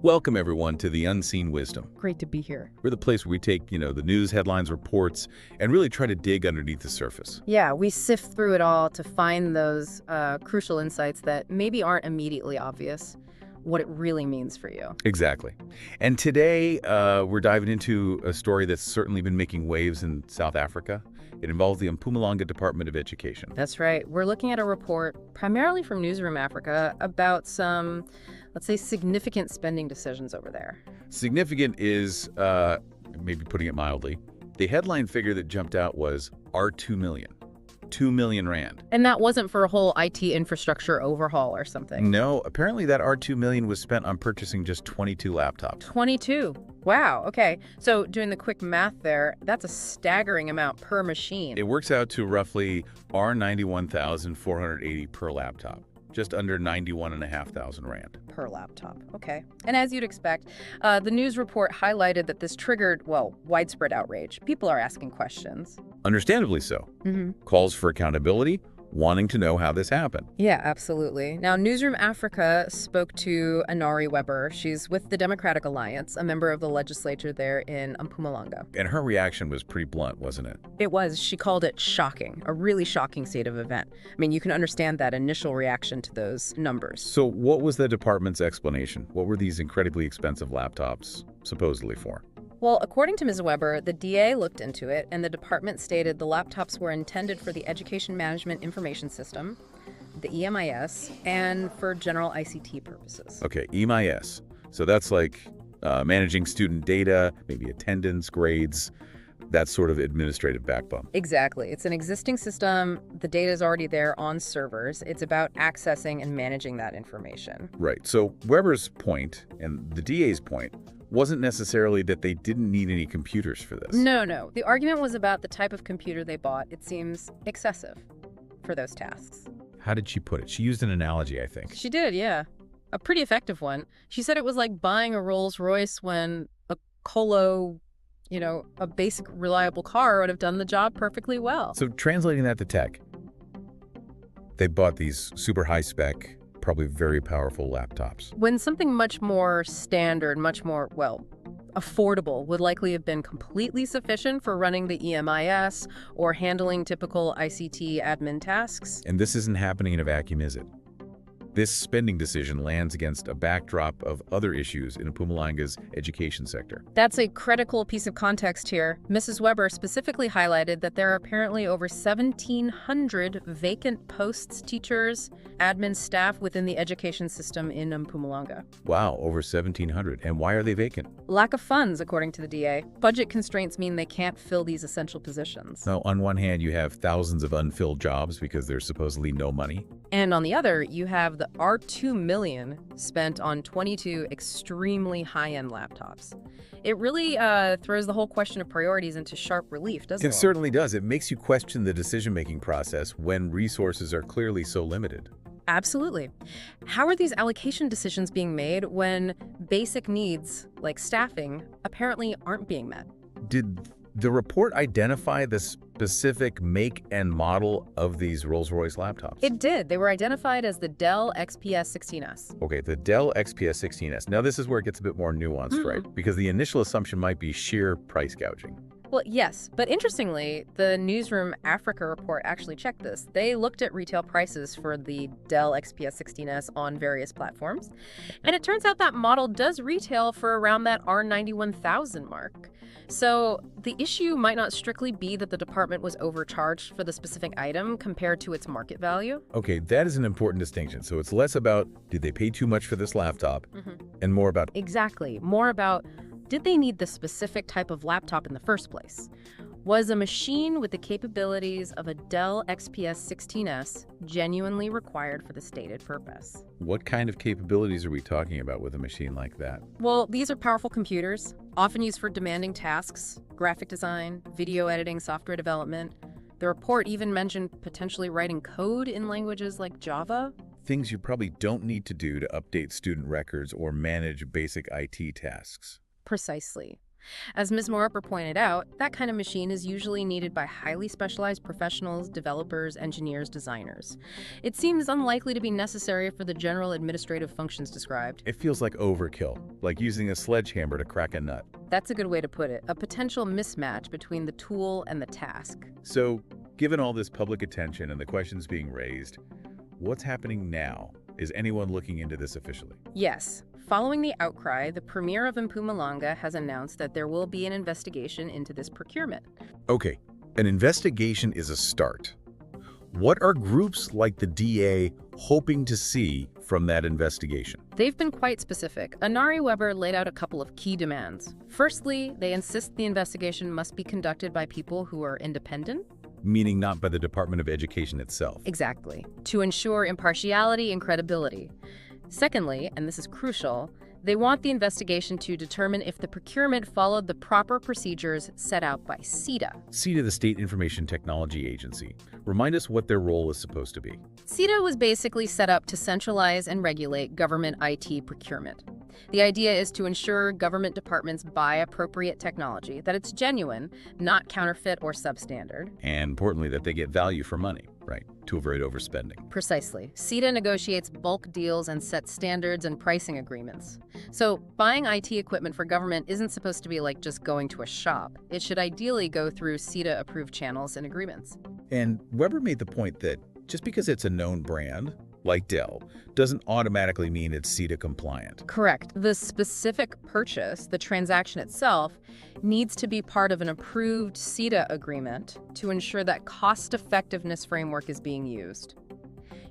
Welcome, everyone, to The Unseen Wisdom. Great to be here. We're the place where we take, the news headlines, reports, and really try to dig underneath the surface. Yeah, we sift through it all to find those crucial insights that maybe aren't immediately obvious, what it really means for you. Exactly. And today, we're diving into a story that's certainly been making waves in South Africa. It involves the Mpumalanga Department of Education. That's right. We're looking at a report, primarily from Newsroom Africa, about some, let's say, significant spending decisions over there. Significant is, maybe putting it mildly, the headline figure that jumped out was R2 million. 2 million rand. And that wasn't for a whole IT infrastructure overhaul or something. No, apparently that R2 million was spent on purchasing just 22 laptops. 22. Wow, okay. So doing the quick math there, that's a staggering amount per machine. It works out to roughly R91,480 per laptop. Just under 91,500 rand. Per laptop. Okay. And as you'd expect, the news report highlighted that this triggered, widespread outrage. People are asking questions. Understandably so. Calls for accountability, wanting to know how this happened. Yeah, absolutely. Now, Newsroom Africa spoke to Anaria Weber. She's with the Democratic Alliance, a member of the legislature there in Mpumalanga. And her reaction was pretty blunt, wasn't it? It was. She called it shocking, a really shocking state of event. I mean, you can understand that initial reaction to those numbers. So what was the department's explanation? What were these incredibly expensive laptops supposedly for? Well, according to Ms. Weber, the DA looked into it, and the department stated the laptops were intended for the Education Management Information System, the EMIS, and for general ICT purposes. Okay, EMIS. So that's like managing student data, maybe attendance, grades, that sort of administrative backbone. Exactly. It's an existing system. The data is already there on servers. It's about accessing and managing that information. Right. So Weber's point and the DA's point wasn't necessarily that they didn't need any computers for this. No. The argument was about the type of computer they bought. It seems excessive for those tasks. How did she put it? She used an analogy, I think. She did, yeah. A pretty effective one. She said it was like buying a Rolls Royce when a Colo, a basic reliable car would have done the job perfectly well. So translating that to tech, they bought these super high-spec, probably very powerful laptops. When something much more standard, much more, affordable would likely have been completely sufficient for running the EMIS or handling typical ICT admin tasks. And this isn't happening in a vacuum, is it? This spending decision lands against a backdrop of other issues in Mpumalanga's education sector. That's a critical piece of context here. Mrs. Weber specifically highlighted that there are apparently over 1,700 vacant posts, teachers, admin staff within the education system in Mpumalanga. Wow, over 1,700. And why are they vacant? Lack of funds, according to the DA. Budget constraints mean they can't fill these essential positions. Now, on one hand, you have thousands of unfilled jobs because there's supposedly no money. And on the other, you have the R2 million spent on 22 extremely high-end laptops. It really throws the whole question of priorities into sharp relief, doesn't it? It certainly does. It makes you question the decision-making process when resources are clearly so limited. Absolutely. How are these allocation decisions being made when basic needs, like staffing, apparently aren't being met? Did the report identify the specific make and model of these Rolls-Royce laptops? It did. They were identified as the Dell XPS 16S. Okay, the Dell XPS 16S. Now, this is where it gets a bit more nuanced, right? Because the initial assumption might be sheer price gouging. Well, yes, but interestingly, the Newsroom Africa report actually checked this. They looked at retail prices for the Dell XPS 16S on various platforms, and it turns out that model does retail for around that R91,000 mark. So the issue might not strictly be that the department was overcharged for the specific item compared to its market value. Okay, that is an important distinction. So it's less about, did they pay too much for this laptop, and more about... Exactly. More about, did they need the specific type of laptop in the first place? Was a machine with the capabilities of a Dell XPS 16S genuinely required for the stated purpose? What kind of capabilities are we talking about with a machine like that? Well, these are powerful computers, often used for demanding tasks, graphic design, video editing, software development. The report even mentioned potentially writing code in languages like Java. Things you probably don't need to do to update student records or manage basic IT tasks. Precisely. As Ms. Moroper pointed out, that kind of machine is usually needed by highly specialized professionals, developers, engineers, designers. It seems unlikely to be necessary for the general administrative functions described. It feels like overkill, like using a sledgehammer to crack a nut. That's a good way to put it, a potential mismatch between the tool and the task. So, given all this public attention and the questions being raised, what's happening now? Is anyone looking into this officially? Yes. Following the outcry, the Premier of Mpumalanga has announced that there will be an investigation into this procurement. Okay, an investigation is a start. What are groups like the DA hoping to see from that investigation? They've been quite specific. Anaria Weber laid out a couple of key demands. Firstly, they insist the investigation must be conducted by people who are independent. Meaning not by the Department of Education itself. Exactly. To ensure impartiality and credibility. Secondly, and this is crucial, they want the investigation to determine if the procurement followed the proper procedures set out by SITA. SITA, the State Information Technology Agency. Remind us what their role is supposed to be. SITA was basically set up to centralize and regulate government IT procurement. The idea is to ensure government departments buy appropriate technology, that it's genuine, not counterfeit or substandard. And importantly, that they get value for money, right, to avoid overspending. Precisely. SITA negotiates bulk deals and sets standards and pricing agreements. So buying IT equipment for government isn't supposed to be like just going to a shop. It should ideally go through SITA-approved channels and agreements. And Weber made the point that just because it's a known brand, like Dell, doesn't automatically mean it's SITA compliant. Correct. The specific purchase, the transaction itself, needs to be part of an approved SITA agreement to ensure that cost-effectiveness framework is being used.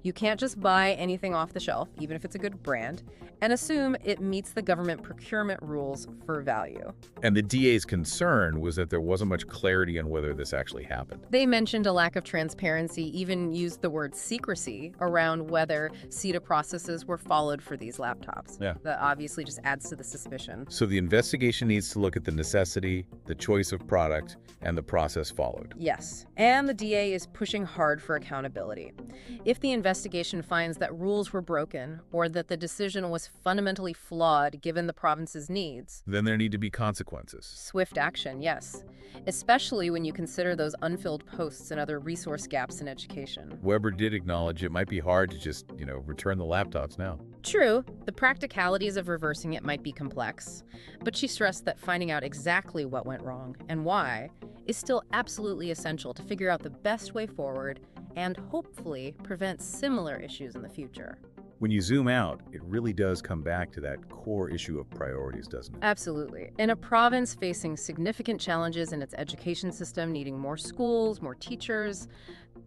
You can't just buy anything off the shelf, even if it's a good brand, and assume it meets the government procurement rules for value. And the DA's concern was that there wasn't much clarity on whether this actually happened. They mentioned a lack of transparency, even used the word secrecy around whether SITA processes were followed for these laptops. Yeah. That obviously just adds to the suspicion. So the investigation needs to look at the necessity, the choice of product, and the process followed. Yes, and the DA is pushing hard for accountability. If the investigation finds that rules were broken or that the decision was fundamentally flawed given the province's needs, then there need to be consequences. swift action, yes, especially when you consider those unfilled posts and other resource gaps in education. Weber did acknowledge it might be hard to just, return the laptops now. True, the practicalities of reversing it might be complex, but she stressed that finding out exactly what went wrong and why is still absolutely essential to figure out the best way forward and hopefully prevent similar issues in the future. When you zoom out, it really does come back to that core issue of priorities, doesn't it? Absolutely. In a province facing significant challenges in its education system, needing more schools, more teachers,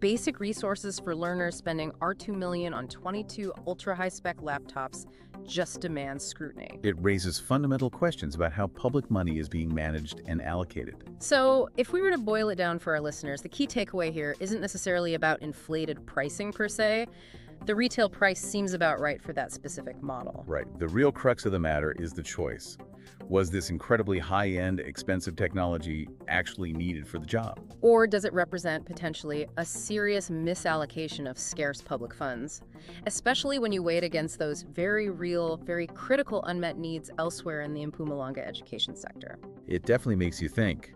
basic resources for learners, spending R2 million on 22 ultra-high-spec laptops just demands scrutiny. It raises fundamental questions about how public money is being managed and allocated. So, if we were to boil it down for our listeners, the key takeaway here isn't necessarily about inflated pricing per se. The retail price seems about right for that specific model. Right. The real crux of the matter is the choice. Was this incredibly high-end, expensive technology actually needed for the job? Or does it represent potentially a serious misallocation of scarce public funds, especially when you weigh it against those very real, very critical unmet needs elsewhere in the Mpumalanga education sector? It definitely makes you think.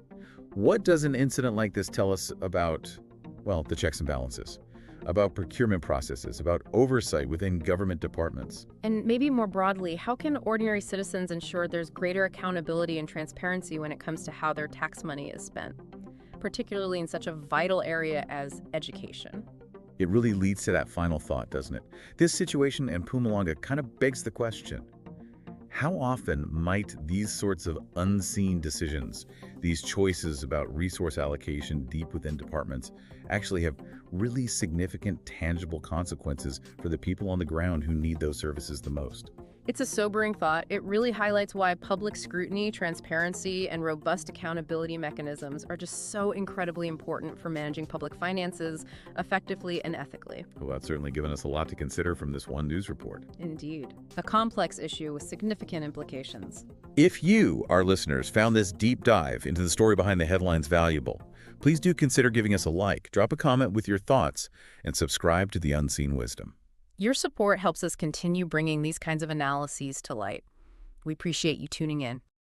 What does an incident like this tell us about, well, the checks and balances? About procurement processes, about oversight within government departments? And maybe more broadly, how can ordinary citizens ensure there's greater accountability and transparency when it comes to how their tax money is spent, particularly in such a vital area as education? It really leads to that final thought, doesn't it? This situation in Mpumalanga kind of begs the question. How often might these sorts of unseen decisions, these choices about resource allocation deep within departments, actually have really significant, tangible consequences for the people on the ground who need those services the most? It's a sobering thought. It really highlights why public scrutiny, transparency, and robust accountability mechanisms are just so incredibly important for managing public finances effectively and ethically. Well, that's certainly given us a lot to consider from this one news report. Indeed. A complex issue with significant implications. If you, our listeners, found this deep dive into the story behind the headlines valuable, please do consider giving us a like, drop a comment with your thoughts, and subscribe to The Unseen Wisdom. Your support helps us continue bringing these kinds of analyses to light. We appreciate you tuning in.